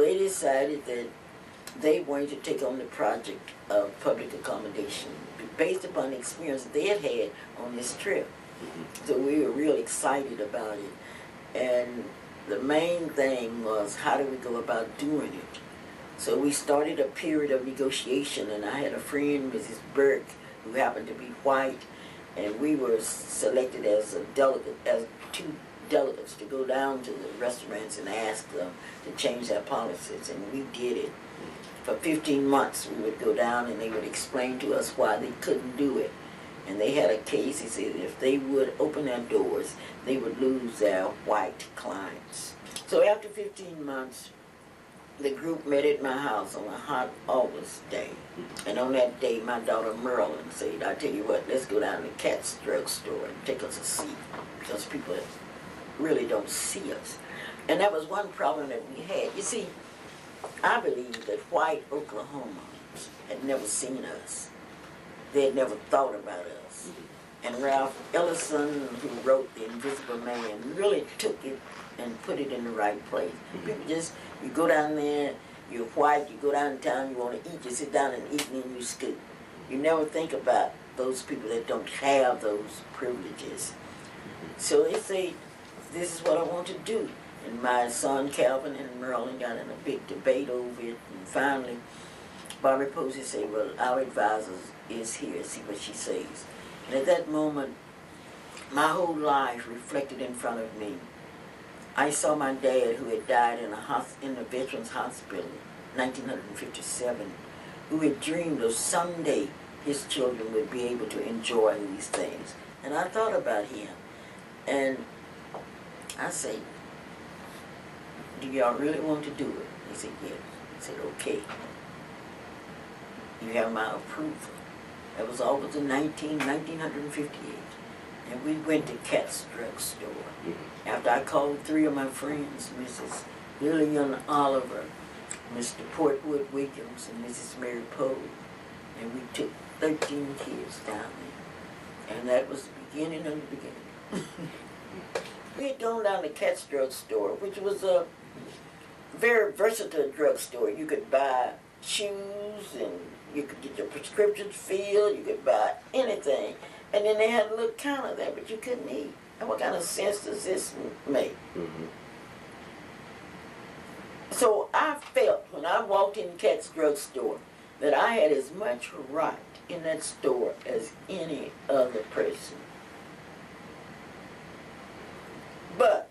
they decided that they wanted to take on the project of public accommodation based upon the experience they had had on this trip. So we were real excited about it. And the main thing was, how do we go about doing it? So we started a period of negotiation, and I had a friend, Mrs. Burke, who happened to be white, and we were selected as a delegate, as two delegates to go down to the restaurants and ask them to change their policies, and we did it. For 15 months we would go down and they would explain to us why they couldn't do it. And they had a case, he said if they would open their doors, they would lose their white clients. So after 15 months, the group met at my house on a hot August day. And on that day, my daughter Merlin said, I tell you what, let's go down to Cat's drugstore and take us a seat, because people really don't see us. And that was one problem that we had. You see, I believe that white Oklahomans had never seen us. They had never thought about us. And Ralph Ellison, who wrote The Invisible Man, really took it and put it in the right place. People just, you go down there, you're white, you go downtown, you want to eat, you sit down and eat, and then you scoot. You never think about those people that don't have those privileges. So they say, this is what I want to do. And my son Calvin and Merlin got in a big debate over it, and finally Barbara Posey said, well, our advisor is here, see what she says. And at that moment, my whole life reflected in front of me. I saw my dad, who had died in a veterans hospital in 1957, who had dreamed of someday his children would be able to enjoy these things. And I thought about him, and I said, do y'all really want to do it? He said, yes. I said, okay. You have my approval. That was August of 1958. And we went to Cat's drugstore. After I called three of my friends, Mrs. Lillian Oliver, Mr. Portwood Williams, and Mrs. Mary Poe, and we took 13 kids down there. And that was the beginning of the beginning. We had gone down to Cat's drugstore, which was a very versatile drugstore. You could buy shoes, and you could get your prescriptions filled, you could buy anything. And then they had a little counter there, but you couldn't eat. And what kind of sense does this make? So I felt, when I walked in Cat's drugstore, that I had as much right in that store as any other person. But